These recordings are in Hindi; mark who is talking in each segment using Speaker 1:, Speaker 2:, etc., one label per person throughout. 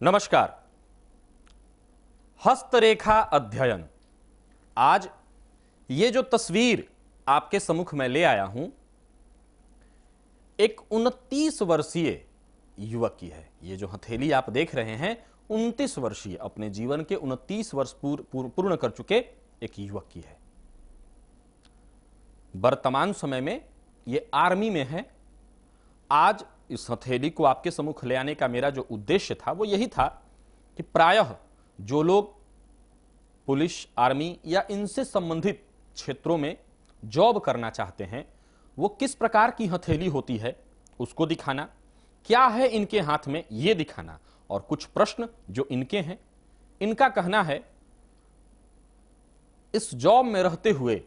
Speaker 1: नमस्कार। हस्तरेखा अध्ययन। आज ये जो तस्वीर आपके सम्मुख में ले आया हूं, एक 29 वर्षीय युवक की है। ये जो हथेली आप देख रहे हैं, 29 वर्षीय, अपने जीवन के 29 वर्ष पूर्ण कर चुके एक युवक की है। वर्तमान समय में ये आर्मी में है। आज इस हथेली को आपके सम्मुख ले आने का मेरा जो उद्देश्य था वो यही था कि प्रायः जो लोग पुलिस, आर्मी या इनसे संबंधित क्षेत्रों में जॉब करना चाहते हैं, वो किस प्रकार की हथेली होती है उसको दिखाना, क्या है इनके हाथ में ये दिखाना, और कुछ प्रश्न जो इनके हैं। इनका कहना है, इस जॉब में रहते हुए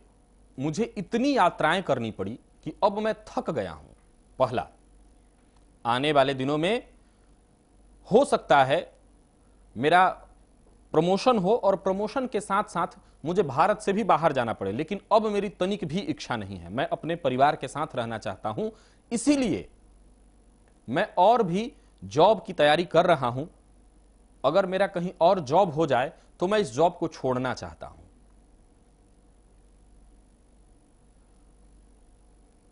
Speaker 1: मुझे इतनी यात्राएं करनी पड़ी कि अब मैं थक गया हूं। पहला, आने वाले दिनों में हो सकता है मेरा प्रमोशन हो और प्रमोशन के साथ साथ मुझे भारत से भी बाहर जाना पड़े, लेकिन अब मेरी तनिक भी इच्छा नहीं है। मैं अपने परिवार के साथ रहना चाहता हूं, इसीलिए मैं और भी जॉब की तैयारी कर रहा हूं। अगर मेरा कहीं और जॉब हो जाए तो मैं इस जॉब को छोड़ना चाहता हूं।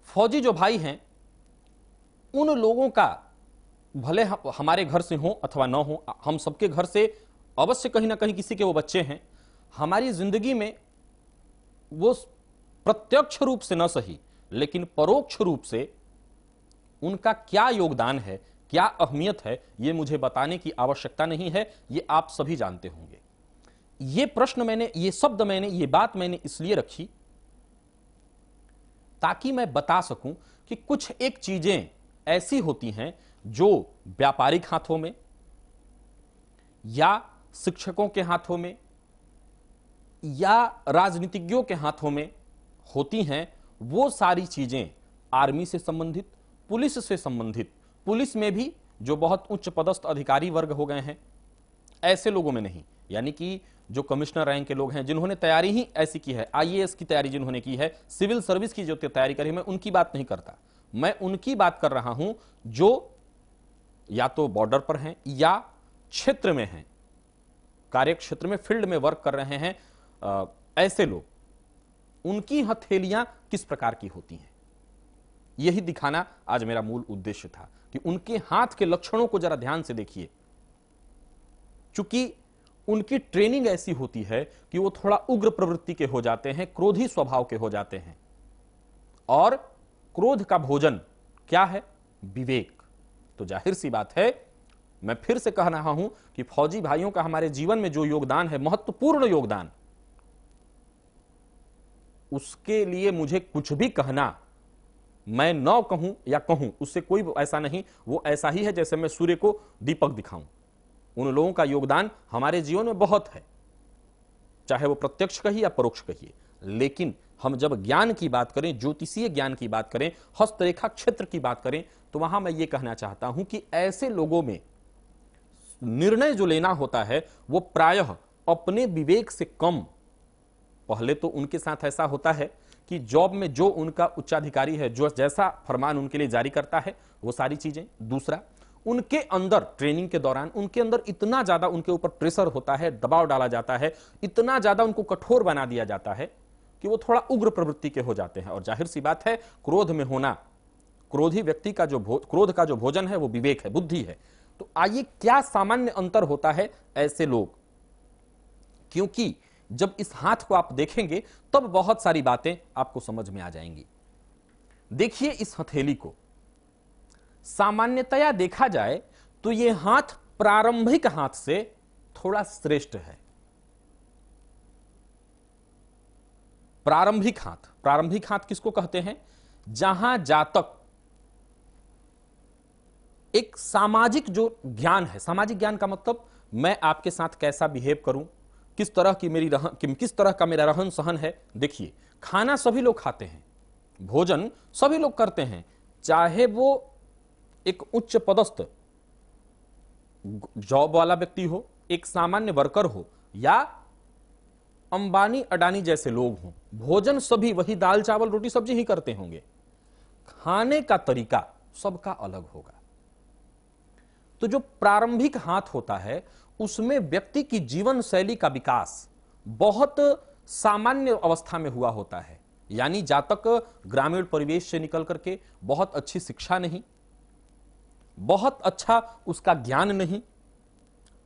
Speaker 1: फौजी जो भाई हैं, उन लोगों का भले हमारे घर से हो अथवा ना हो, हम सबके घर से अवश्य कहीं ना कहीं किसी के वो बच्चे हैं। हमारी जिंदगी में वो प्रत्यक्ष रूप से न सही, लेकिन परोक्ष रूप से उनका क्या योगदान है, क्या अहमियत है, ये मुझे बताने की आवश्यकता नहीं है। ये आप सभी जानते होंगे। ये प्रश्न मैंने, ये शब्द मैंने, ये बात मैंने इसलिए रखी ताकि मैं बता सकूं कि कुछ एक चीजें ऐसी होती हैं जो व्यापारिक हाथों में या शिक्षकों के हाथों में या राजनीतिज्ञों के हाथों में होती हैं। वो सारी चीजें आर्मी से संबंधित, पुलिस से संबंधित, पुलिस में भी जो बहुत उच्च पदस्थ अधिकारी वर्ग हो गए हैं, ऐसे लोगों में नहीं। यानी कि जो कमिश्नर रैंक के लोग हैं, जिन्होंने तैयारी ही ऐसी की है, आईएएस की तैयारी जिन्होंने की है, सिविल सर्विस की जो तैयारी करी है, मैं उनकी बात नहीं करता। मैं उनकी बात कर रहा हूं जो या तो बॉर्डर पर हैं या क्षेत्र में हैं, कार्य क्षेत्र में, फील्ड में वर्क कर रहे हैं। ऐसे लोग, उनकी हथेलियां किस प्रकार की होती हैं, यही दिखाना आज मेरा मूल उद्देश्य था कि उनके हाथ के लक्षणों को जरा ध्यान से देखिए। चूंकि उनकी ट्रेनिंग ऐसी होती है कि वो थोड़ा उग्र प्रवृत्ति के हो जाते हैं, क्रोधी स्वभाव के हो जाते हैं। और क्रोध का भोजन क्या है? विवेक। तो जाहिर सी बात है, मैं फिर से कह रहा हूं कि फौजी भाइयों का हमारे जीवन में जो योगदान है, महत्वपूर्ण योगदान, उसके लिए मुझे कुछ भी कहना, मैं न कहूं या कहूं, उससे कोई ऐसा नहीं। वो ऐसा ही है जैसे मैं सूर्य को दीपक दिखाऊं। उन लोगों का योगदान हमारे जीवन में बहुत है, चाहे वो प्रत्यक्ष कहिए या परोक्ष कहिए। लेकिन हम जब ज्ञान की बात करें, ज्योतिषीय ज्ञान की बात करें, हस्तरेखा क्षेत्र की बात करें, तो वहां मैं ये कहना चाहता हूं कि ऐसे लोगों में निर्णय जो लेना होता है वो प्रायः अपने विवेक से कम। पहले तो उनके साथ ऐसा होता है कि जॉब में जो उनका उच्चाधिकारी है, जो जैसा फरमान उनके लिए जारी करता है, वो सारी चीजें। दूसरा, उनके अंदर ट्रेनिंग के दौरान उनके अंदर इतना ज्यादा उनके ऊपर प्रेशर होता है, दबाव डाला जाता है, इतना ज्यादा उनको कठोर बना दिया जाता है कि वो थोड़ा उग्र प्रवृत्ति के हो जाते हैं। और जाहिर सी बात है, क्रोध में होना, क्रोधी व्यक्ति का जो क्रोध का जो भोजन है वो विवेक है, बुद्धि है। तो आइए, क्या सामान्य अंतर होता है ऐसे लोग, क्योंकि जब इस हाथ को आप देखेंगे तब बहुत सारी बातें आपको समझ में आ जाएंगी। देखिए, इस हथेली को सामान्यतया देखा जाए तो यह हाथ प्रारंभिक हाथ से थोड़ा श्रेष्ठ है। प्रारंभिक हाथ, प्रारंभिक हाथ किसको कहते हैं? जहां जातक एक सामाजिक जो ज्ञान है, सामाजिक ज्ञान का मतलब मैं आपके साथ कैसा बिहेव करूं, किस तरह की मेरी किस तरह का मेरा रहन सहन है। देखिए, खाना सभी लोग खाते हैं, भोजन सभी लोग करते हैं, चाहे वो एक उच्च पदस्थ जॉब वाला व्यक्ति हो, एक सामान्य वर्कर हो, या अंबानी अडानी जैसे लोग हों, भोजन सभी वही दाल चावल रोटी सब्जी ही करते होंगे। खाने का तरीका सबका अलग होगा। तो जो प्रारंभिक हाथ होता है उसमें व्यक्ति की जीवन शैली का विकास बहुत सामान्य अवस्था में हुआ होता है। यानी जातक ग्रामीण परिवेश से निकल करके बहुत अच्छी शिक्षा नहीं, बहुत अच्छा उसका ज्ञान नहीं,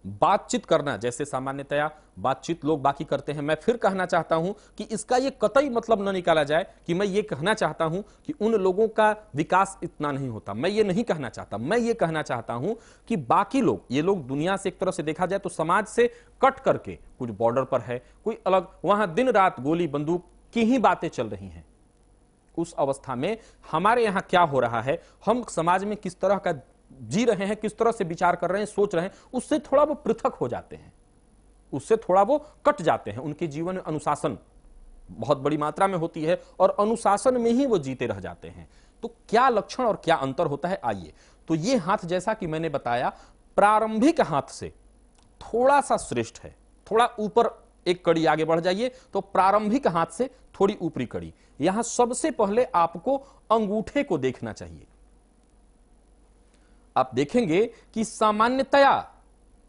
Speaker 1: बातचीत करना जैसे सामान्यतया बातचीत लोग बाकी करते हैं। मैं फिर कहना चाहता हूं कि इसका यह कतई मतलब न निकाला जाए कि मैं ये कहना चाहता हूं कि उन लोगों का विकास इतना नहीं होता, मैं ये नहीं कहना चाहता। मैं ये कहना चाहता हूं कि बाकी लोग, ये लोग दुनिया से एक तरह से देखा जाए तो समाज से कट करके कुछ बॉर्डर पर है, कोई अलग, वहां दिन रात गोली बंदूक की ही बातें चल रही हैं। उस अवस्था में हमारे यहां क्या हो रहा है, हम समाज में किस तरह का जी रहे हैं, किस तरह से विचार कर रहे हैं, सोच रहे हैं, उससे थोड़ा वो पृथक हो जाते हैं, उससे थोड़ा वो कट जाते हैं। उनके जीवन में अनुशासन बहुत बड़ी मात्रा में होती है और अनुशासन में ही वो जीते रह जाते हैं। तो क्या लक्षण और क्या अंतर होता है, आइए। तो ये हाथ जैसा कि मैंने बताया प्रारंभिक हाथ से थोड़ा सा श्रेष्ठ है। थोड़ा ऊपर एक कड़ी आगे बढ़ जाइए तो प्रारंभिक हाथ से थोड़ी ऊपरी कड़ी। यहां सबसे पहले आपको अंगूठे को देखना चाहिए। आप देखेंगे कि सामान्यतया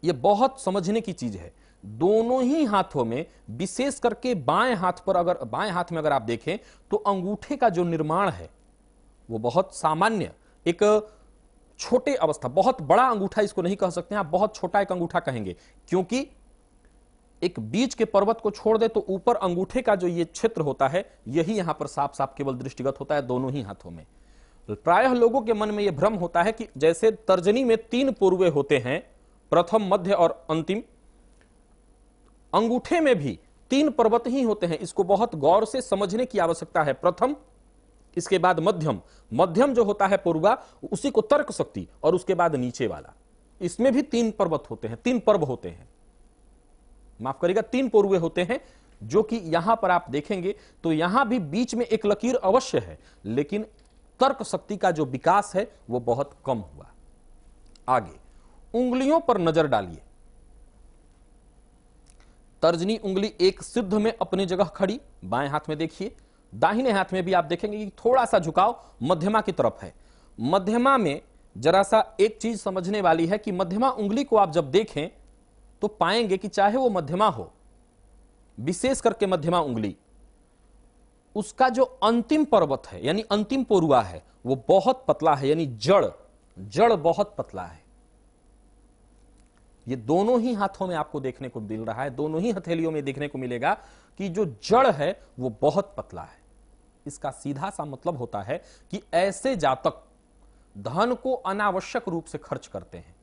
Speaker 1: यह बहुत समझने की चीज है, दोनों ही हाथों में, विशेष करके बाएं हाथ पर, अगर बाएं हाथ में अगर आप देखें तो अंगूठे का जो निर्माण है वो बहुत सामान्य, एक छोटे अवस्था, बहुत बड़ा अंगूठा इसको नहीं कह सकते हैं आप, बहुत छोटा एक अंगूठा कहेंगे, क्योंकि एक बीच के पर्वत को छोड़ दे तो ऊपर अंगूठे का जो ये क्षेत्र होता है यही यहां पर साफ साफ केवल दृष्टिगत होता है दोनों ही हाथों में। प्रायः लोगों के मन में यह भ्रम होता है कि जैसे तर्जनी में 3 पूर्वे होते हैं, प्रथम, मध्य और अंतिम, अंगूठे में भी 3 पर्वत ही होते हैं। इसको बहुत गौर से समझने की आवश्यकता है। प्रथम, इसके बाद मध्यम, मध्यम जो होता है पूर्वा, उसी को तर्क शक्ति, और उसके बाद नीचे वाला। इसमें भी 3 पर्वत होते हैं, 3 पर्व होते हैं, माफ करिएगा 3 पूर्वे होते हैं, जो कि यहां पर आप देखेंगे तो यहां भी बीच में एक लकीर अवश्य है, लेकिन तर्क शक्ति का जो विकास है वो बहुत कम हुआ। आगे उंगलियों पर नजर डालिए। तर्जनी उंगली एक सिद्ध में अपनी जगह खड़ी, बाएं हाथ में देखिए। दाहिने हाथ में भी आप देखेंगे कि थोड़ा सा झुकाव मध्यमा की तरफ है। मध्यमा में जरा सा एक चीज समझने वाली है कि मध्यमा उंगली को आप जब देखें तो पाएंगे कि चाहे वो मध्यमा हो, विशेष करके मध्यमा उंगली, उसका जो अंतिम पर्वत है यानी अंतिम पोरुआ है वो बहुत पतला है, यानी जड़ बहुत पतला है। ये दोनों ही हाथों में आपको देखने को मिल रहा है, दोनों ही हथेलियों में देखने को मिलेगा कि जो जड़ है वो बहुत पतला है। इसका सीधा सा मतलब होता है कि ऐसे जातक धन को अनावश्यक रूप से खर्च करते हैं।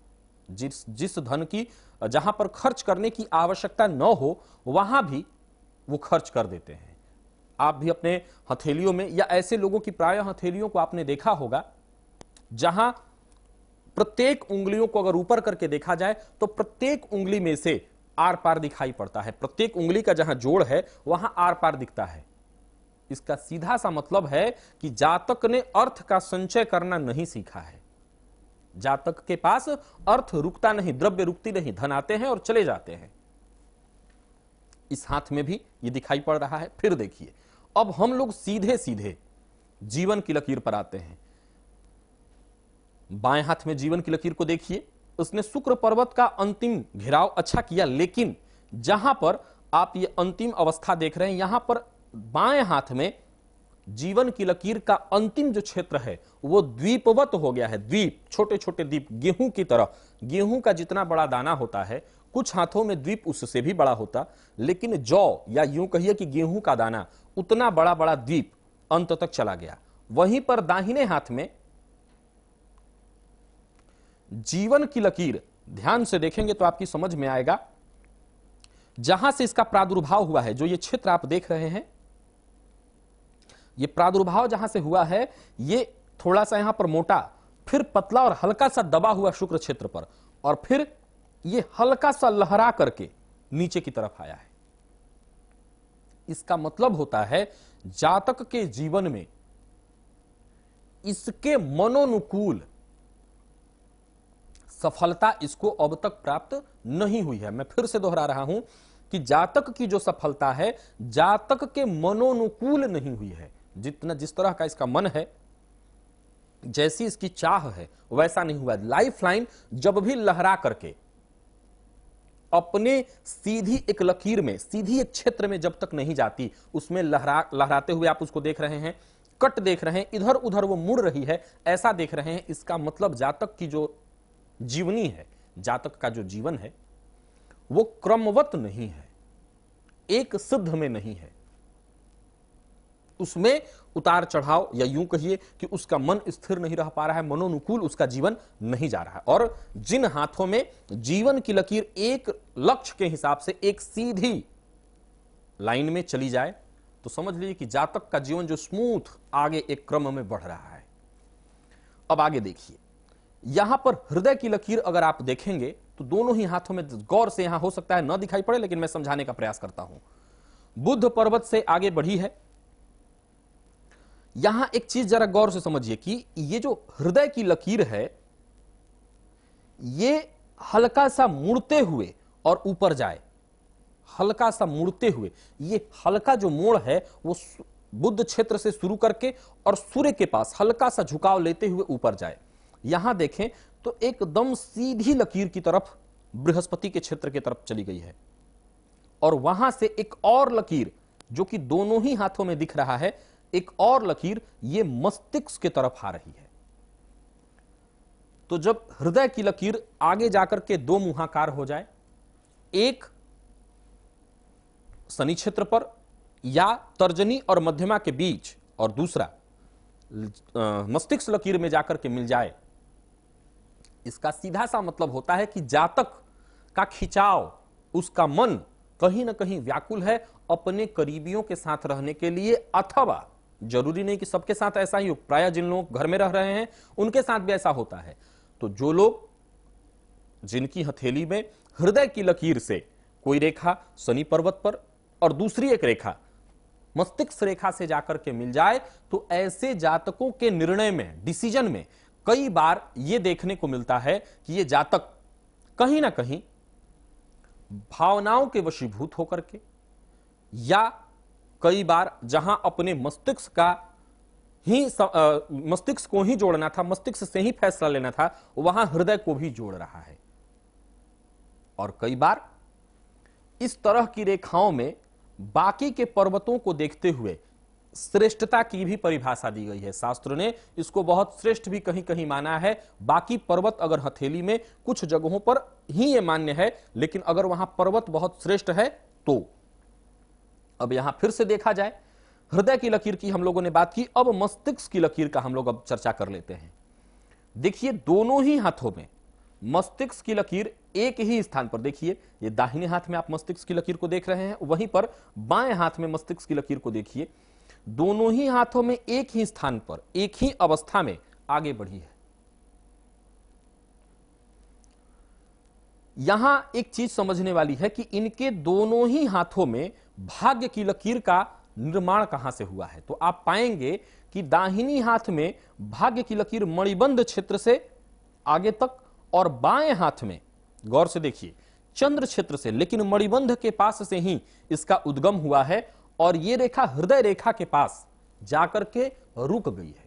Speaker 1: जिस धन की, जहां पर खर्च करने की आवश्यकता न हो वहां भी वो खर्च कर देते हैं। आप भी अपने हथेलियों में, या ऐसे लोगों की प्रायः हथेलियों को आपने देखा होगा जहां प्रत्येक उंगलियों को अगर ऊपर करके देखा जाए तो प्रत्येक उंगली में से आर पार दिखाई पड़ता है। प्रत्येक उंगली का जहां जोड़ है वहां आर पार दिखता है। इसका सीधा सा मतलब है कि जातक ने अर्थ का संचय करना नहीं सीखा है। जातक के पास अर्थ रुकता नहीं, द्रव्य रुकती नहीं, धन आते हैं और चले जाते हैं। इस हाथ में भी ये दिखाई पड़ रहा है। फिर देखिए, अब हम लोग सीधे सीधे जीवन की लकीर पर आते हैं। बाएं हाथ में जीवन की लकीर को देखिए, उसने शुक्र पर्वत का अंतिम घेराव अच्छा किया, लेकिन जहां पर आप ये अंतिम अवस्था देख रहे हैं यहां पर बाएं हाथ में जीवन की लकीर का अंतिम जो क्षेत्र है वो द्वीपवत हो गया है। द्वीप, छोटे छोटे द्वीप, गेहूं की तरह। गेहूं का जितना बड़ा दाना होता है, कुछ हाथों में द्वीप उससे भी बड़ा होता, लेकिन जौ, या यूं कहिए कि गेहूं का दाना, उतना बड़ा बड़ा द्वीप अंत तक चला गया। वहीं पर दाहिने हाथ में जीवन की लकीर, ध्यान से देखेंगे तो आपकी समझ में आएगा, जहां से इसका प्रादुर्भाव हुआ है, जो ये क्षेत्र आप देख रहे हैं, ये प्रादुर्भाव जहां से हुआ है, ये थोड़ा सा यहां पर मोटा, फिर पतला और हल्का सा दबा हुआ शुक्र क्षेत्र पर, और फिर ये हल्का सा लहरा करके नीचे की तरफ आया है। इसका मतलब होता है जातक के जीवन में इसके मनोनुकूल सफलता इसको अब तक प्राप्त नहीं हुई है। मैं फिर से दोहरा रहा हूं कि जातक की जो सफलता है जातक के मनोनुकूल नहीं हुई है। जिस तरह का इसका मन है, जैसी इसकी चाह है वैसा नहीं हुआ। लाइफ लाइन जब भी लहरा करके अपने सीधी एक लकीर में, सीधी एक क्षेत्र में जब तक नहीं जाती, उसमें लहराते हुए आप उसको देख रहे हैं, कट देख रहे हैं, इधर उधर वो मुड़ रही है, ऐसा देख रहे हैं, इसका मतलब जातक की जो जीवनी है, जातक का जो जीवन है वो क्रमवत नहीं है, एक सिद्ध में नहीं है, उसमें उतार चढ़ाव, या यूं कहिए कि उसका मन स्थिर नहीं रह पा रहा है, मनोनुकूल उसका जीवन नहीं जा रहा है। और जिन हाथों में जीवन की लकीर एक लक्ष्य के हिसाब से एक सीधी लाइन में चली जाए, तो समझ लीजिए कि जातक का जीवन जो स्मूथ आगे एक क्रम में बढ़ रहा है। अब आगे देखिए, यहां पर हृदय की लकीर अगर आप देखेंगे तो दोनों ही हाथों में, गौर से यहां हो सकता है न दिखाई पड़े, लेकिन मैं समझाने का प्रयास करता हूं। बुद्ध पर्वत से आगे बढ़ी है। यहां एक चीज जरा गौर से समझिए कि ये जो हृदय की लकीर है, ये हल्का सा मुड़ते हुए और ऊपर जाए, हल्का सा मुड़ते हुए, ये हल्का जो मोड़ है वो बुद्ध क्षेत्र से शुरू करके और सूर्य के पास हल्का सा झुकाव लेते हुए ऊपर जाए। यहां देखें तो एकदम सीधी लकीर की तरफ बृहस्पति के क्षेत्र की तरफ चली गई है, और वहां से एक और लकीर जो कि दोनों ही हाथों में दिख रहा है, एक और लकीर ये मस्तिष्क की तरफ आ रही है। तो जब हृदय की लकीर आगे जाकर के दो मुहाकार हो जाए, एक शनि क्षेत्र पर या तर्जनी और मध्यमा के बीच, और दूसरा मस्तिष्क लकीर में जाकर के मिल जाए, इसका सीधा सा मतलब होता है कि जातक का खिंचाव, उसका मन कहीं ना कहीं व्याकुल है अपने करीबियों के साथ रहने के लिए, अथवा जरूरी नहीं कि सबके साथ ऐसा ही हो, प्रायः जिन लोग घर में रह रहे हैं उनके साथ भी ऐसा होता है। तो जो लोग, जिनकी हथेली में हृदय की लकीर से कोई रेखा शनि पर्वत पर और दूसरी एक रेखा मस्तिष्क रेखा से जाकर के मिल जाए, तो ऐसे जातकों के निर्णय में, डिसीजन में कई बार यह देखने को मिलता है कि यह जातक कहीं ना कहीं भावनाओं के वशीभूत होकर के, या कई बार जहां अपने मस्तिष्क का ही मस्तिष्क को ही जोड़ना था, मस्तिष्क से ही फैसला लेना था, वहां हृदय को भी जोड़ रहा है। और कई बार इस तरह की रेखाओं में बाकी के पर्वतों को देखते हुए श्रेष्ठता की भी परिभाषा दी गई है। शास्त्र ने इसको बहुत श्रेष्ठ भी कहीं कहीं माना है। बाकी पर्वत अगर हथेली में, कुछ जगहों पर ही यह मान्य है, लेकिन अगर वहां पर्वत बहुत श्रेष्ठ है तो। अब यहां फिर से देखा जाए, हृदय की लकीर की हम लोगों ने बात की, अब मस्तिष्क की लकीर का हम लोग अब चर्चा कर लेते हैं। देखिए, दोनों ही हाथों में मस्तिष्क की लकीर एक ही स्थान पर, देखिए ये दाहिने हाथ में आप मस्तिष्क की लकीर को देख रहे हैं, वहीं पर बाएं हाथ में मस्तिष्क की लकीर को देखिए, दोनों ही हाथों में एक ही स्थान पर, एक ही अवस्था में आगे बढ़ी है। यहां एक चीज समझने वाली है कि इनके दोनों ही हाथों में भाग्य की लकीर का निर्माण कहां से हुआ है। तो आप पाएंगे कि दाहिनी हाथ में भाग्य की लकीर मणिबंध क्षेत्र से आगे तक, और बाएं हाथ में, गौर से देखिए, चंद्र क्षेत्र से, लेकिन मणिबंध के पास से ही इसका उद्गम हुआ है, और यह रेखा हृदय रेखा के पास जाकर के रुक गई है।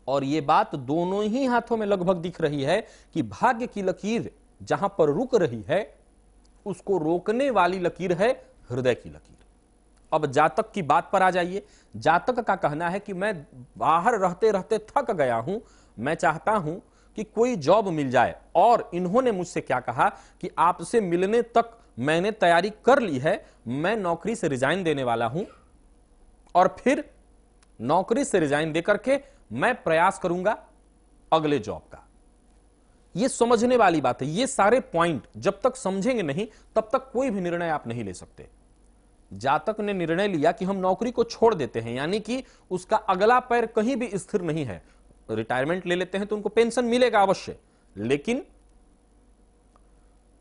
Speaker 1: और यह बात दोनों ही हाथों में लगभग दिख रही है कि भाग्य की लकीर जहां पर रुक रही है, उसको रोकने वाली लकीर है हृदय की लकीर। अब जातक की बात पर आ जाइए। जातक का कहना है कि मैं बाहर रहते रहते थक गया हूं, मैं चाहता हूं कि कोई जॉब मिल जाए, और इन्होंने मुझसे क्या कहा कि आपसे मिलने तक मैंने तैयारी कर ली है, मैं नौकरी से रिजाइन देने वाला हूं, और फिर नौकरी से रिजाइन देकर के मैं प्रयास करूंगा अगले जॉब का। यह समझने वाली बात है। ये सारे पॉइंट जब तक समझेंगे नहीं, तब तक कोई भी निर्णय आप नहीं ले सकते। जातक ने निर्णय लिया कि हम नौकरी को छोड़ देते हैं, यानी कि उसका अगला पैर कहीं भी स्थिर नहीं है। रिटायरमेंट ले लेते हैं तो उनको पेंशन मिलेगा अवश्य, लेकिन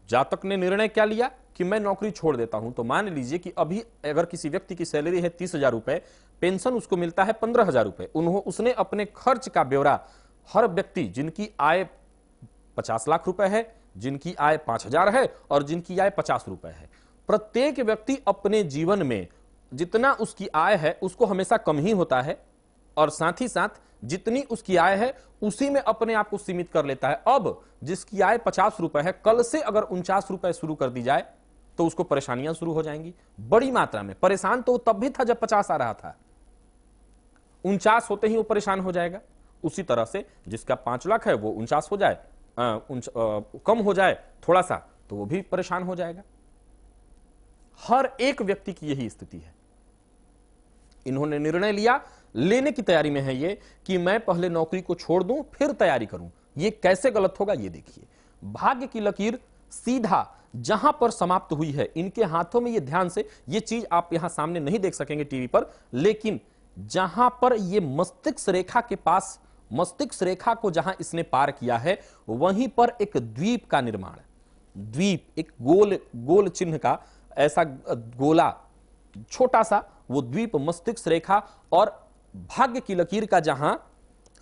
Speaker 1: जातक ने निर्णय क्या लिया कि मैं नौकरी छोड़ देता हूं। तो मान लीजिए कि अभी अगर किसी व्यक्ति की सैलरी है 30,000 रुपए, पेंशन उसको मिलता है 15,000 रुपए। उसने अपने खर्च का ब्यौरा, हर व्यक्ति जिनकी आय 50 लाख रुपए है, जिनकी आय 5,000 है और जिनकी आय 50 रुपए है, प्रत्येक व्यक्ति अपने जीवन में जितना उसकी आय है उसको हमेशा कम ही होता है, और साथ ही साथ जितनी उसकी आय है उसी में अपने आप को सीमित कर लेता है। अब जिसकी आय 50 रुपए है, कल से अगर 49 रुपए शुरू कर दी जाए तो उसको परेशानियां शुरू हो जाएंगी बड़ी मात्रा में। परेशान तो तब भी था जब 50 आ रहा था, 49 होते ही वो परेशान हो जाएगा। उसी तरह से जिसका 5 लाख है वो 49 हो जाए, कम हो जाए थोड़ा सा तो वो भी परेशान हो जाएगा। हर एक व्यक्ति की यही स्थिति है। इन्होंने निर्णय लिया, लेने की तैयारी में है ये कि मैं पहले नौकरी को छोड़ दूं फिर तैयारी करूं। ये कैसे गलत होगा ये देखिए। भाग्य की लकीर सीधा जहां पर समाप्त हुई है इनके हाथों में, ये ध्यान से, ये चीज आप यहां सामने नहीं देख सकेंगे टीवी पर, लेकिन जहां पर ये मस्तिष्क रेखा के पास, मस्तिष्क रेखा को जहां इसने पार किया है वहीं पर एक द्वीप का निर्माण, द्वीप एक गोल चिन्ह का ऐसा गोला छोटा सा, वो द्वीप मस्तिष्क रेखा और भाग्य की लकीर का जहां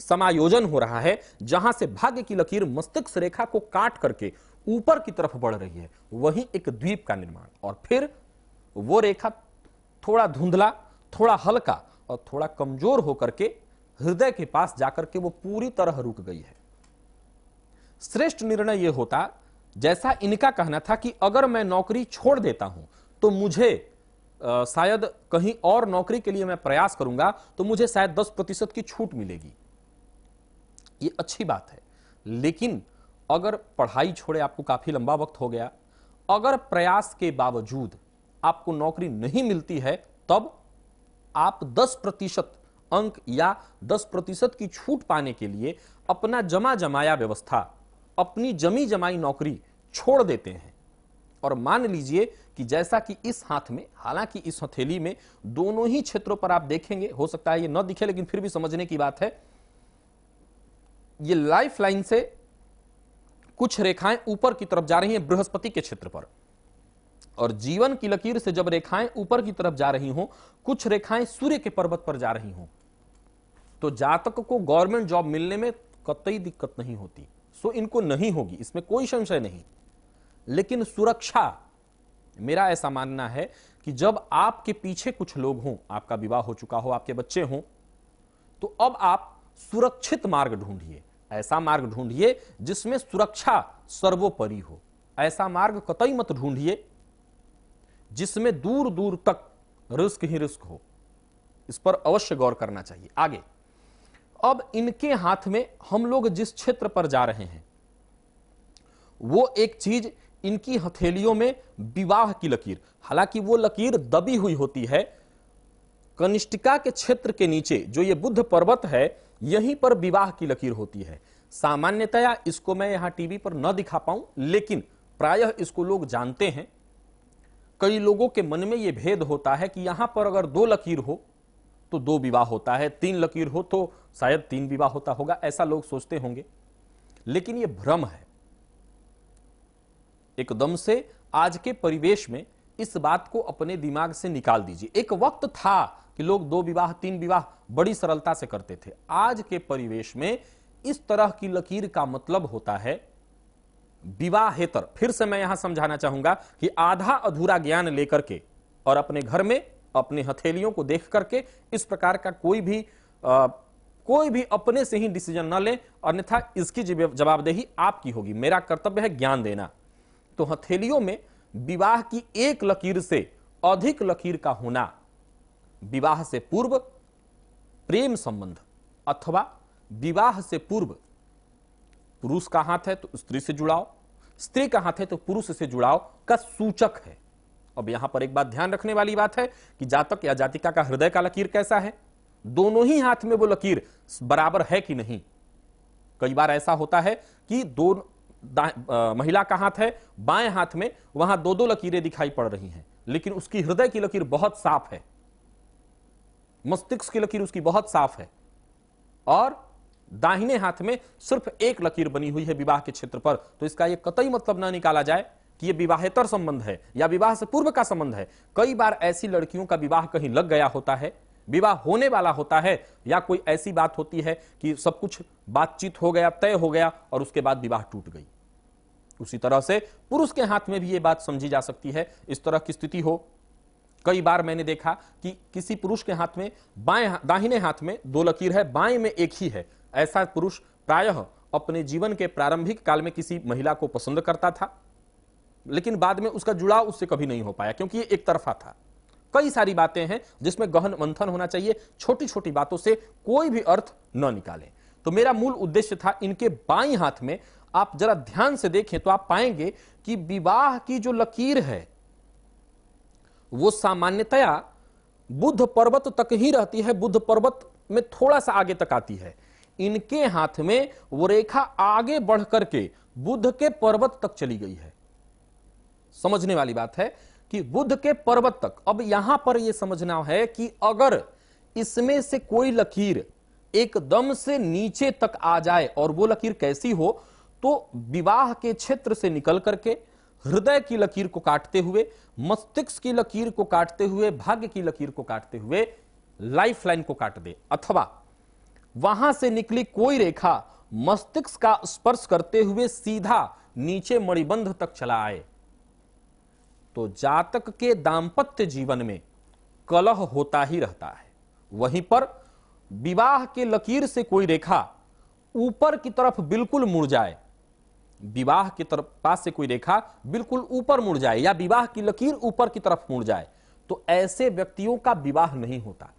Speaker 1: समायोजन हो रहा है, जहां से भाग्य की लकीर मस्तिष्क रेखा को काट करके ऊपर की तरफ बढ़ रही है, वहीं एक द्वीप का निर्माण। और फिर वो रेखा थोड़ा धुंधला, थोड़ा हल्का और थोड़ा कमजोर होकर के हृदय के पास जाकर के वो पूरी तरह रुक गई है। श्रेष्ठ निर्णय यह होता, जैसा इनका कहना था कि अगर मैं नौकरी छोड़ देता हूं तो मुझे शायद कहीं और नौकरी के लिए मैं प्रयास करूंगा तो मुझे शायद 10% की छूट मिलेगी। ये अच्छी बात है, लेकिन अगर पढ़ाई छोड़े आपको काफी लंबा वक्त हो गया, अगर प्रयास के बावजूद आपको नौकरी नहीं मिलती है, तब आप 10% अंक या 10% की छूट पाने के लिए अपना जमा जमाया व्यवस्था, अपनी जमी जमाई नौकरी छोड़ देते हैं। और मान लीजिए कि जैसा कि इस हाथ में, हालांकि इस हथेली में दोनों ही क्षेत्रों पर आप देखेंगे, हो सकता है ये न दिखे लेकिन फिर भी समझने की बात है, ये लाइफ लाइन से कुछ रेखाएं ऊपर की तरफ जा रही हैं बृहस्पति के क्षेत्र पर, और जीवन की लकीर से जब रेखाएं ऊपर की तरफ जा रही हों, कुछ रेखाएं सूर्य के पर्वत पर जा रही हों, तो जातक को गवर्नमेंट जॉब मिलने में कतई दिक्कत नहीं होती। सो इनको नहीं होगी, इसमें कोई संशय नहीं। लेकिन सुरक्षा, मेरा ऐसा मानना है कि जब आपके पीछे कुछ लोग हों, आपका विवाह हो चुका हो, आपके बच्चे हों, तो अब आप सुरक्षित मार्ग ढूंढिए। ऐसा मार्ग ढूंढिए जिसमें सुरक्षा सर्वोपरि हो। ऐसा मार्ग कतई मत ढूंढिए जिसमें दूर दूर तक रिस्क ही रिस्क हो। इस पर अवश्य गौर करना चाहिए। आगे, अब इनके हाथ में हम लोग जिस क्षेत्र पर जा रहे हैं वो एक चीज, इनकी हथेलियों में विवाह की लकीर, हालांकि वो लकीर दबी हुई होती है कनिष्ठिका के क्षेत्र के नीचे, जो ये बुद्ध पर्वत है यहीं पर विवाह की लकीर होती है। सामान्यतया इसको मैं यहां टीवी पर न दिखा पाऊं, लेकिन प्रायः इसको लोग जानते हैं। कई लोगों के मन में यह भेद होता है कि यहां पर अगर 2 लकीर हो तो 2 विवाह होता है, 3 लकीर हो तो शायद 3 विवाह होता होगा, ऐसा लोग सोचते होंगे, लेकिन यह भ्रम है। एकदम से आज के परिवेश में इस बात को अपने दिमाग से निकाल दीजिए। एक वक्त था कि लोग 2 विवाह 3 विवाह बड़ी सरलता से करते थे। आज के परिवेश में इस तरह की लकीर का मतलब होता है विवाहेतर। फिर से मैं यहां समझाना चाहूंगा कि आधा अधूरा ज्ञान लेकर के और अपने घर में अपने हथेलियों को देख करके इस प्रकार का कोई भी अपने से ही डिसीजन न ले, अन्यथा इसकी जवाबदेही आपकी होगी। मेरा कर्तव्य है ज्ञान देना। तो हथेलियों में विवाह की एक लकीर से अधिक लकीर का होना विवाह से पूर्व प्रेम संबंध अथवा विवाह से पूर्व पुरुष का हाथ है तो स्त्री से जुड़ाव, स्त्री का हाथ है तो पुरुष से जुड़ाव का सूचक है। अब यहां पर एक बात ध्यान रखने वाली बात है कि जातक या जातिका का हृदय का लकीर कैसा है, दोनों ही हाथ में वो लकीर बराबर है कि नहीं। कई बार ऐसा होता है कि महिला का हाथ है, बाएं हाथ में वहां 2-2 लकीरें दिखाई पड़ रही हैं, लेकिन उसकी हृदय की लकीर बहुत साफ है, मस्तिष्क की लकीर उसकी बहुत साफ है, और दाहिने हाथ में सिर्फ एक लकीर बनी हुई है विवाह के क्षेत्र पर। तो इसका यह कतई मतलब ना निकाला जाए कि यह विवाहेतर संबंध है या विवाह से पूर्व का संबंध है। कई बार ऐसी लड़कियों का विवाह कहीं लग गया होता है, विवाह होने वाला होता है, या कोई ऐसी बात होती है कि सब कुछ बातचीत हो गया, तय हो गया, और उसके बाद विवाह टूट गई। उसी तरह से पुरुष के हाथ में भी यह बात समझी जा सकती है। इस तरह की स्थिति हो, कई बार मैंने देखा कि किसी पुरुष के हाथ में दाहिने हाथ में 2 लकीर है, बाएं में एक ही है। ऐसा पुरुष प्रायः अपने जीवन के प्रारंभिक काल में किसी महिला को पसंद करता था, लेकिन बाद में उसका जुड़ाव उससे कभी नहीं हो पाया, क्योंकि ये एक तरफा था। कई सारी बातें हैं जिसमें गहन मंथन होना चाहिए, छोटी छोटी बातों से कोई भी अर्थ न निकालें। तो मेरा मूल उद्देश्य था, इनके बाईं हाथ में आप जरा ध्यान से देखें तो आप पाएंगे कि विवाह की जो लकीर है वो सामान्यतया बुद्ध पर्वत तक ही रहती है, बुद्ध पर्वत में थोड़ा सा आगे तक आती है। इनके हाथ में वो रेखा आगे बढ़ करके बुद्ध के पर्वत तक चली गई है। समझने वाली बात है कि बुद्ध के पर्वत तक। अब यहां पर यह समझना है कि अगर इसमें से कोई लकीर एकदम से नीचे तक आ जाए, और वो लकीर कैसी हो, तो विवाह के क्षेत्र से निकल करके हृदय की लकीर को काटते हुए, मस्तिष्क की लकीर को काटते हुए, भाग्य की लकीर को काटते हुए लाइफ लाइन को काट दे, अथवा वहां से निकली कोई रेखा मस्तिष्क का स्पर्श करते हुए सीधा नीचे मणिबंध तक चला आए, तो जातक के दांपत्य जीवन में कलह होता ही रहता है। वहीं पर विवाह के लकीर से कोई रेखा ऊपर की तरफ बिल्कुल मुड़ जाए, विवाह की तरफ पास से कोई रेखा बिल्कुल ऊपर मुड़ जाए, या विवाह की लकीर ऊपर की तरफ मुड़ जाए, तो ऐसे व्यक्तियों का विवाह नहीं होता।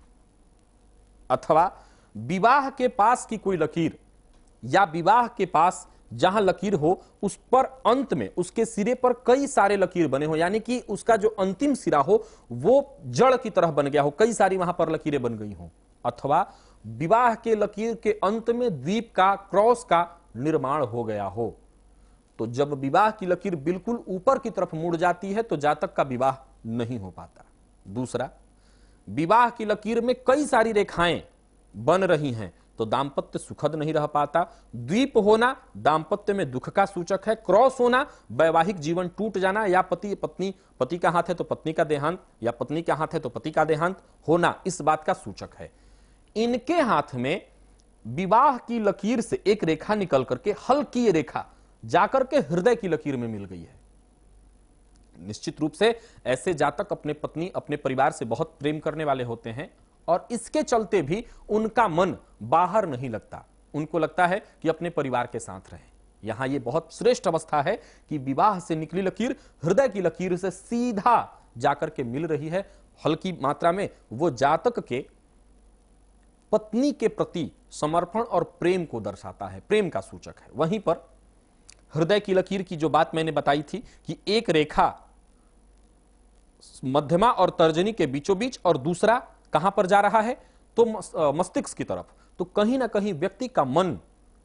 Speaker 1: अथवा विवाह के पास की कोई लकीर, या विवाह के पास जहां लकीर हो उस पर अंत में उसके सिरे पर कई सारे लकीर बने हो, यानी कि उसका जो अंतिम सिरा हो वो जड़ की तरह बन गया हो, कई सारी वहां पर लकीरें बन गई हो। अथवा विवाह के लकीर के अंत में द्वीप का, क्रॉस का निर्माण हो गया हो। तो जब विवाह की लकीर बिल्कुल ऊपर की तरफ मुड़ जाती है तो जातक का विवाह नहीं हो पाता। दूसरा, विवाह की लकीर में कई सारी रेखाएं बन रही हैं तो दांपत्य सुखद नहीं रह पाता। द्वीप होना दांपत्य में दुख का सूचक है, क्रॉस होना वैवाहिक जीवन टूट जाना, या पति पत्नी, पति का हाथ है तो पत्नी का देहांत, या पत्नी का हाथ है तो पति का देहांत होना इस बात का सूचक है। इनके हाथ में विवाह की लकीर से एक रेखा निकल करके हल्की रेखा जाकर के हृदय की लकीर में मिल गई है। निश्चित रूप से ऐसे जातक अपने पत्नी, अपने परिवार से बहुत प्रेम करने वाले होते हैं, और इसके चलते भी उनका मन बाहर नहीं लगता, उनको लगता है कि अपने परिवार के साथ रहें। यहां यह बहुत श्रेष्ठ अवस्था है कि विवाह से निकली लकीर हृदय की लकीर से सीधा जाकर के मिल रही है। हल्की मात्रा में वो जातक के पत्नी के प्रति समर्पण और प्रेम को दर्शाता है, प्रेम का सूचक है। वहीं पर हृदय की लकीर की जो बात मैंने बताई थी कि एक रेखा मध्यमा और तर्जनी के बीचों बीच, और दूसरा कहां पर जा रहा है, तो मस्तिष्क की तरफ, तो कहीं ना कहीं व्यक्ति का मन,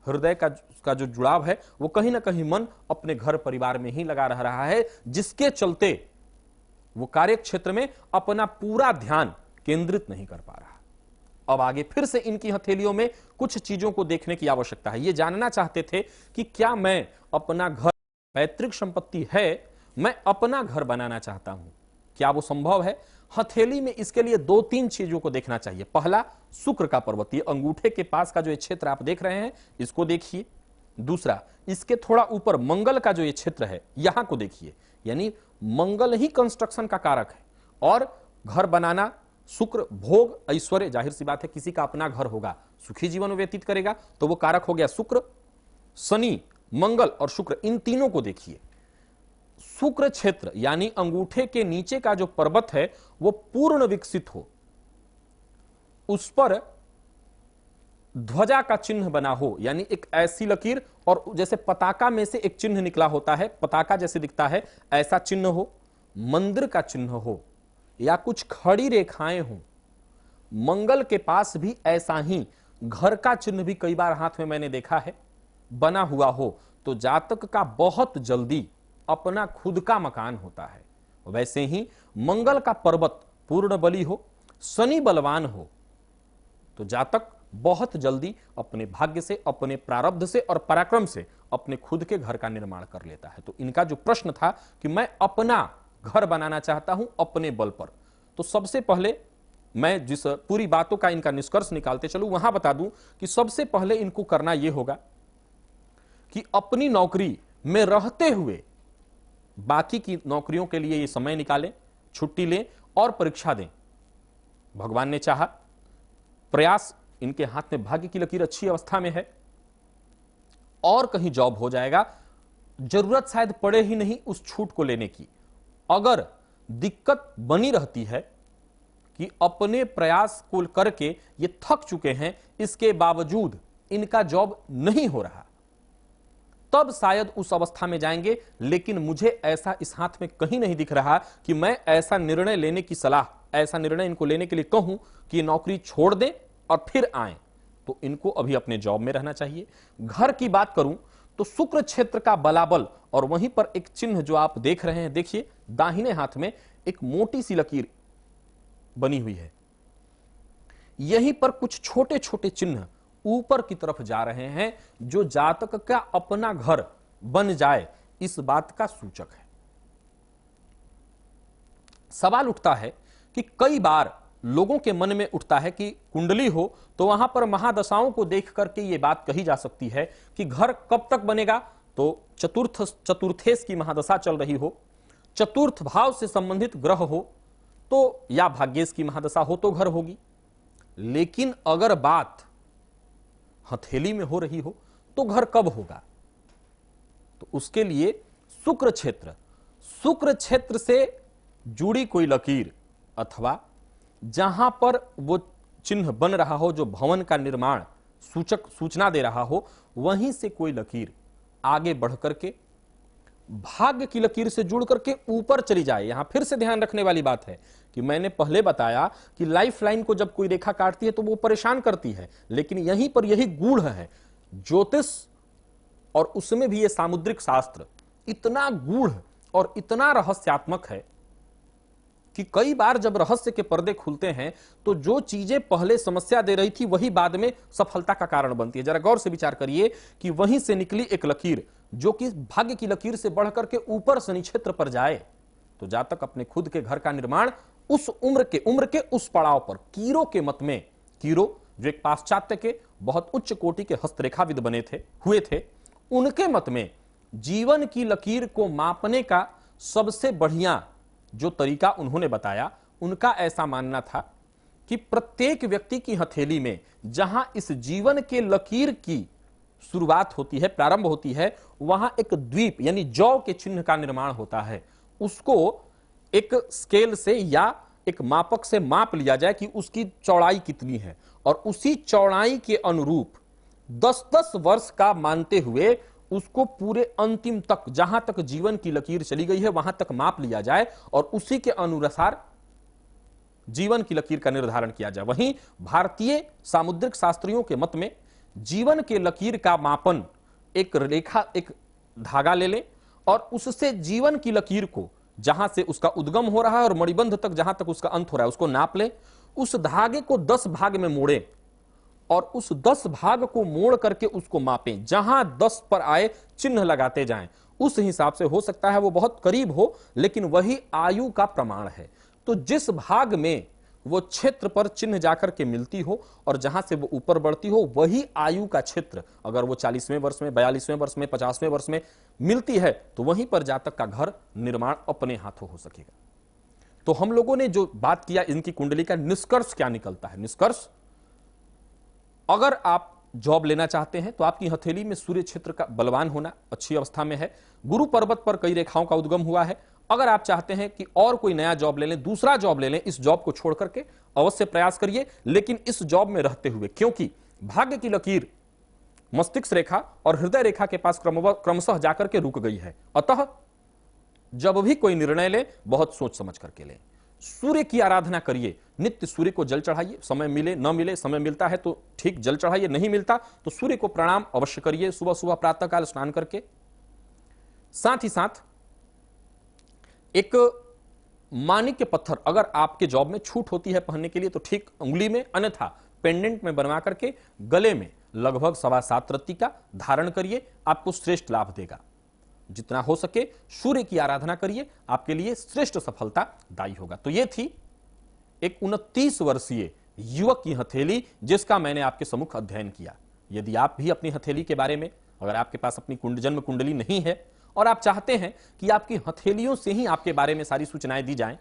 Speaker 1: हृदय का जो जुड़ाव है वो कहीं ना कहीं मन अपने घर परिवार में ही लगा रह रहा है, जिसके चलते वो कार्य क्षेत्र में अपना पूरा ध्यान केंद्रित नहीं कर पा रहा। अब आगे फिर से इनकी हथेलियों में कुछ चीजों को देखने की आवश्यकता है। ये जानना चाहते थे कि क्या मैं अपना घर, पैतृक संपत्ति है, मैं अपना घर बनाना चाहता हूं, क्या वो संभव है? हथेली में इसके लिए 2-3 चीजों को देखना चाहिए। पहला, शुक्र का पर्वत, ये अंगूठे के पास का जो ये क्षेत्र आप देख रहे हैं इसको देखिए। दूसरा, इसके थोड़ा ऊपर मंगल का जो ये क्षेत्र है यहां को देखिए, यानी मंगल ही कंस्ट्रक्शन का कारक है, और घर बनाना, शुक्र, भोग, ऐश्वर्य, जाहिर सी बात है किसी का अपना घर होगा, सुखी जीवन व्यतीत करेगा, तो वो कारक हो गया शुक्र। शनि, मंगल और शुक्र, इन तीनों को देखिए। शुक्र क्षेत्र यानी अंगूठे के नीचे का जो पर्वत है वो पूर्ण विकसित हो, उस पर ध्वजा का चिन्ह बना हो, यानी एक ऐसी लकीर, और जैसे पताका में से एक चिन्ह निकला होता है, पताका जैसे दिखता है ऐसा चिन्ह हो, मंदिर का चिन्ह हो, या कुछ खड़ी रेखाएं हो। मंगल के पास भी ऐसा ही घर का चिन्ह भी कई बार हाथ में मैंने देखा है बना हुआ हो, तो जातक का बहुत जल्दी अपना खुद का मकान होता है। वैसे ही मंगल का पर्वत पूर्ण बली हो, शनि बलवान हो, तो जातक बहुत जल्दी अपने भाग्य से, अपने प्रारब्ध से और पराक्रम से अपने खुद के घर का निर्माण कर लेता है। तो इनका जो प्रश्न था कि मैं अपना घर बनाना चाहता हूं अपने बल पर, तो सबसे पहले मैं जिस पूरी बातों का इनका निष्कर्ष निकालते चलूं वहां बता दूं कि सबसे पहले इनको करना यह होगा कि अपनी नौकरी में रहते हुए बाकी की नौकरियों के लिए ये समय निकालें, छुट्टी लें, और परीक्षा दें, भगवान ने चाहा, प्रयास, इनके हाथ में भाग्य की लकीर अच्छी अवस्था में है और कहीं जॉब हो जाएगा, जरूरत शायद पड़े ही नहीं उस छूट को लेने की। अगर दिक्कत बनी रहती है कि अपने प्रयास को करके ये थक चुके हैं, इसके बावजूद इनका जॉब नहीं हो रहा, तब शायद उस अवस्था में जाएंगे। लेकिन मुझे ऐसा इस हाथ में कहीं नहीं दिख रहा कि मैं ऐसा निर्णय लेने की सलाह, ऐसा निर्णय इनको लेने के लिए कहूं कि ये नौकरी छोड़ दें और फिर आएं। तो इनको अभी अपने जॉब में रहना चाहिए। घर की बात करूं तो शुक्र क्षेत्र का बलाबल, और वहीं पर एक चिन्ह जो आप देख रहे हैं, देखिए दाहिने हाथ में एक मोटी सी लकीर बनी हुई है, यहीं पर कुछ छोटे छोटे चिन्ह ऊपर की तरफ जा रहे हैं, जो जातक का अपना घर बन जाए इस बात का सूचक है। सवाल उठता है कि कई बार लोगों के मन में उठता है कि कुंडली हो तो वहां पर महादशाओं को देख करके यह बात कही जा सकती है कि घर कब तक बनेगा। तो चतुर्थेश की महादशा चल रही हो, चतुर्थ भाव से संबंधित ग्रह हो तो, या भाग्येश की महादशा हो तो घर होगी। लेकिन अगर बात हथेली में हो रही हो तो घर कब होगा? तो उसके लिए शुक्र क्षेत्र से जुड़ी कोई लकीर अथवा जहां पर वो चिन्ह बन रहा हो, जो भवन का निर्माण सूचक सूचना दे रहा हो, वहीं से कोई लकीर आगे बढ़ करके भाग्य की लकीर से जुड़ करके ऊपर चली जाए। यहां फिर से ध्यान रखने वाली बात है कि मैंने पहले बताया कि लाइफ लाइन को जब कोई रेखा काटती है तो वो परेशान करती है, लेकिन यहीं पर यही गूढ़ है ज्योतिष, और उसमें भी ये सामुद्रिक शास्त्र इतना गूढ़ और इतना रहस्यात्मक है कि कई बार जब रहस्य के पर्दे खुलते हैं तो जो चीजें पहले समस्या दे रही थी वही बाद में सफलता का कारण बनती है। जरा गौर से विचार करिए कि वहीं से निकली एक लकीर जो कि भाग्य की लकीर से बढ़कर के ऊपर शनि क्षेत्र पर जाए, तो जातक अपने खुद के घर का निर्माण उस उम्र के उस पड़ाव पर, कीरो के मत में, कीरो जो एक पाश्चात्य के बहुत उच्च कोटि के हस्तरेखाविद हुए थे, उनके मत में जीवन की लकीर को मापने का सबसे बढ़िया जो तरीका उन्होंने बताया, उनका ऐसा मानना था कि प्रत्येक व्यक्ति की हथेली में जहां इस जीवन के लकीर की शुरुआत होती है, प्रारंभ होती है, वहां एक द्वीप यानी जौ के चिन्ह का निर्माण होता है। उसको एक स्केल से या एक मापक से माप लिया जाए कि उसकी चौड़ाई कितनी है, और उसी चौड़ाई के अनुरूप 10-10 वर्ष का मानते हुए उसको पूरे अंतिम तक, जहां तक जीवन की लकीर चली गई है वहां तक माप लिया जाए और उसी के अनुसार जीवन की लकीर का निर्धारण किया जाए। वहीं भारतीय सामुद्रिक शास्त्रियों के मत में जीवन के लकीर का मापन एक रेखा, एक धागा ले लें और उससे जीवन की लकीर को, जहां से उसका उद्गम हो रहा है और मणिबंध तक जहां तक उसका अंत हो रहा है, उसको नाप लें। उस धागे को 10 भाग में मोड़ें और उस 10 भाग को मोड़ करके उसको मापें। जहां 10 पर आए चिन्ह लगाते जाएं। उस हिसाब से हो सकता है वो बहुत करीब हो, लेकिन वही आयु का प्रमाण है। तो जिस भाग में वो क्षेत्र पर चिन्ह जाकर के मिलती हो और जहां से वो ऊपर बढ़ती हो, वही आयु का क्षेत्र, अगर वो 40वें वर्ष में, 42वें वर्ष में, 50वें वर्ष में मिलती है, तो वहीं पर जातक का घर निर्माण अपने हाथों हो सकेगा। तो हम लोगों ने जो बात किया, इनकी कुंडली का निष्कर्ष क्या निकलता है? निष्कर्ष, अगर आप जॉब लेना चाहते हैं तो आपकी हथेली में सूर्य क्षेत्र का बलवान होना अच्छी अवस्था में है। गुरु पर्वत पर कई रेखाओं का उद्गम हुआ है। अगर आप चाहते हैं कि और कोई नया जॉब ले लें, दूसरा जॉब ले लें, इस जॉब को छोड़ करके अवश्य प्रयास करिए, लेकिन इस जॉब में रहते हुए, क्योंकि भाग्य की लकीर मस्तिष्क रेखा और हृदय रेखा के पास क्रमशः जाकर के रुक गई है। अतः जब भी कोई निर्णय ले, बहुत सोच समझ करके ले। सूर्य की आराधना करिए, नित्य सूर्य को जल चढ़ाइए, समय मिले न मिले, समय मिलता है तो ठीक जल चढ़ाइए, नहीं मिलता तो सूर्य को प्रणाम अवश्य करिए सुबह सुबह प्रातःकाल स्नान करके। साथ ही साथ एक माणिक्य पत्थर अगर आपके जॉब में छूट होती है पहनने के लिए तो ठीक अंगुली में, अन्यथा पेंडेंट में बनवा करके गले में लगभग 7.25 रत्ती का धारण करिए, आपको श्रेष्ठ लाभ देगा। जितना हो सके सूर्य की आराधना करिए, आपके लिए श्रेष्ठ सफलता दायी होगा। तो यह थी एक 29 वर्षीय युवक की हथेली, जिसका मैंने आपके सम्मुख अध्ययन किया। यदि आप भी अपनी हथेली के बारे में, अगर आपके पास अपनी जन्म कुंडली नहीं है और आप चाहते हैं कि आपकी हथेलियों से ही आपके बारे में सारी सूचनाएं दी जाएं,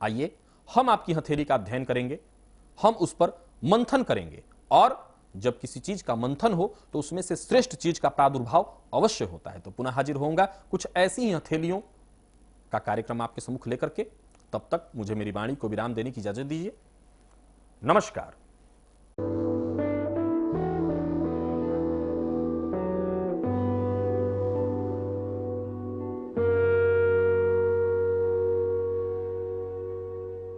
Speaker 1: आइए हम आपकी हथेली का अध्ययन करेंगे, हम उस पर मंथन करेंगे, और जब किसी चीज का मंथन हो तो उसमें से श्रेष्ठ चीज का प्रादुर्भाव अवश्य होता है। तो पुनः हाजिर होऊंगा कुछ ऐसी ही हथेलियों का कार्यक्रम आपके सम्मुख लेकर के। तब तक मुझे मेरी वाणी को विराम देने की इजाजत दीजिए। नमस्कार।